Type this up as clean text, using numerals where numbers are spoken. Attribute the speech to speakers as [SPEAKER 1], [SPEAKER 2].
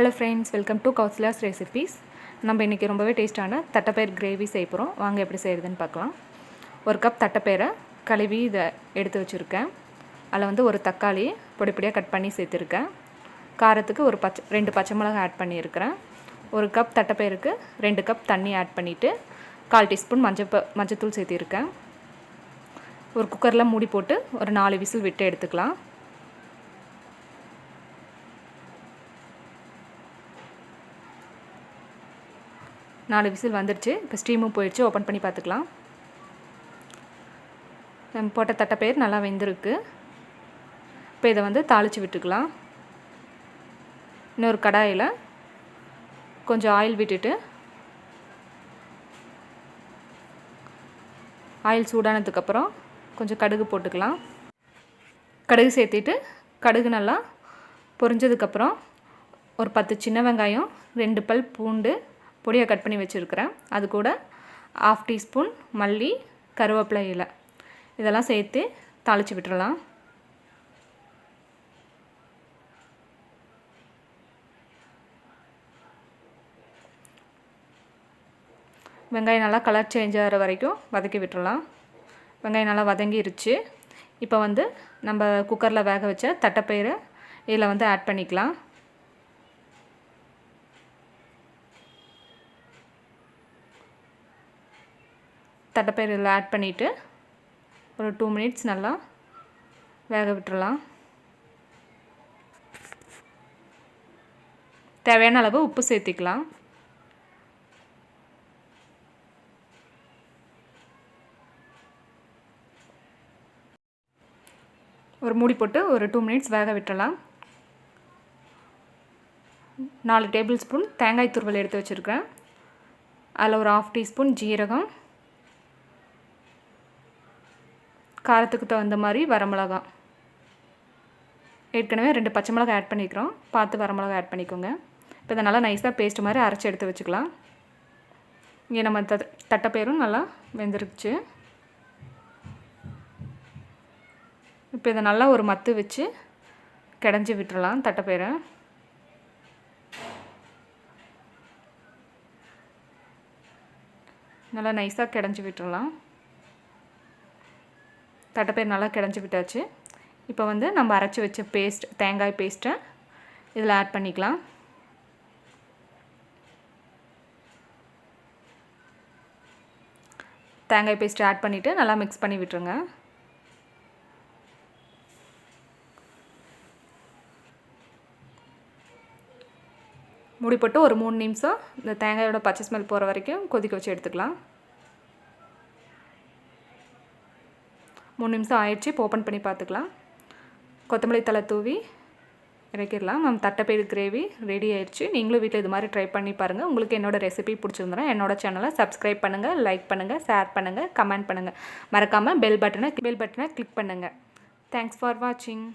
[SPEAKER 1] Hello friends, welcome to Kausalya's Recipes. நம்ம இன்னைக்கு ரொம்பவே டேஸ்டான தட்டப்பயிர் கிரேவி செய்ய போறோம். வாங்க எப்படி செய்யறதுன்னு பார்க்கலாம். ஒரு கப் தட்டப்பயிரை கழுவி இத எடுத்து வச்சிருக்கேன். அதுல வந்து ஒரு தக்காளி பொடி-பொடியா கட் பண்ணி சேர்த்திருக்கேன். காரத்துக்கு ஒரு 2 பச்சை மிளகாய் ஆட் பண்ணி இருக்கேன். ஒரு கப் தட்டப்பயிருக்கு 2 கப் தண்ணி ஆட் பண்ணிட்டு 1/4 டீஸ்பூன் மஞ்சள் சேர்த்தி இருக்கேன். ஒரு குக்கர்ல மூடி போட்டு ஒரு 4 விசில் விட்டு எடுத்துக்கலாம். 4 விசில் வந்துருச்சு. இப்போ ஸ்டீமும் போயிடுச்சு. ஓப்பன் பண்ணி பார்த்துக்கலாம். நம்ம போட்ட தட்டப்பயிர் நல்லா வெந்திருக்கு. இப்போ இதை வந்து தாளித்து விட்டுக்கலாம். இன்னொரு கடாயில் கொஞ்சம் ஆயில் விட்டுட்டு ஆயில் சூடானதுக்கப்புறம் கொஞ்சம் கடுகு போட்டுக்கலாம். கடுகு சேர்த்திட்டு கடுகு நல்லா பொரிஞ்சதுக்கப்புறம் ஒரு 10 சின்ன வெங்காயம் 2 பல் பூண்டு பொடியாக கட் பண்ணி வச்சுருக்கிறேன். அது கூட 1/2 டீஸ்பூன் மல்லி கருவேப்பிலை இலை இதெல்லாம் சேர்த்து தாளித்து விட்டுறலாம். வெங்காயம் நல்லா கலர் சேஞ்ச் ஆகிற வரைக்கும் வதக்கி விட்டுறலாம். வெங்காயம் நல்லா வதங்கிருச்சு. இப்போ வந்து நம்ம குக்கரில் வேக வச்ச தட்டைப்பயிரை இதில் வந்து ஆட் பண்ணிக்கலாம். தட்டைப்பயிர் இதில் ஆட் பண்ணிவிட்டு ஒரு 2 மினிட்ஸ் நல்லா வேக விட்டுறலாம். தேவையான அளவு உப்பு சேர்த்திக்கலாம். ஒரு மூடி போட்டு ஒரு 2 மினிட்ஸ் வேக விட்டுறலாம். 4 டேபிள் ஸ்பூன் தேங்காய் துருவல் எடுத்து வச்சுருக்கேன். அதில் ஒரு 1/2 டீஸ்பூன் ஜீரகம், காரத்துக்கு தகுந்த மாதிரி வரமிளகாய், ஏற்கனவே 2 பச்சை மிளகாய் ஆட் பண்ணிக்கிறோம். பார்த்து வரமிளகாய் ஆட் பண்ணிக்கோங்க. இப்போ இதை நல்லா நைஸாக பேஸ்ட் மாதிரி அரைச்சி எடுத்து வச்சுக்கலாம். இங்கே நம்ம தட்டைப்பயிரும் நல்லா வெந்துருச்சு. இப்போ இதை நல்லா ஒரு மத்து வச்சு கடைஞ்சி விட்டுறலாம். தட்டைப்பயிரை நல்லா நைஸாக கடைஞ்சி விட்டுறலாம். தட்டைப்பயிர் நல்லா கடைஞ்சி விட்டாச்சு. இப்போ வந்து நம்ம அரைச்சி வச்ச தேங்காய் பேஸ்ட்டை இதில் ஆட் பண்ணிக்கலாம். தேங்காய் பேஸ்ட்டை ஆட் பண்ணிவிட்டு நல்லா மிக்ஸ் பண்ணி விட்டுருங்க. மூடி போட்டு ஒரு 3 நிமிஷம் இந்த தேங்காயோட பச்சை ஸ்மெல் போகிற வரைக்கும் கொதிக்க வச்சு எடுத்துக்கலாம். 3 நிமிஷம் ஆயிடுச்சு. இப்போ ஓப்பன் பண்ணி பார்த்துக்கலாம். கொத்தமல்லி தழை தூவி இறக்கிடலாம். நம்ம தட்டைப்பயிர் கிரேவி ரெடி ஆயிடுச்சு. நீங்களும் வீட்டில் இது மாதிரி ட்ரை பண்ணி பாருங்கள். உங்களுக்கு என்னோடய ரெசிபி பிடிச்சிருந்தா என்னோட சேனலை சப்ஸ்கிரைப் பண்ணுங்கள், லைக் பண்ணுங்கள், ஷேர் பண்ணுங்கள், கமெண்ட் பண்ணுங்கள். மறக்காமல் பெல் பட்டனை கிளிக் பண்ணுங்கள். தேங்க்ஸ் ஃபார் வாட்சிங்.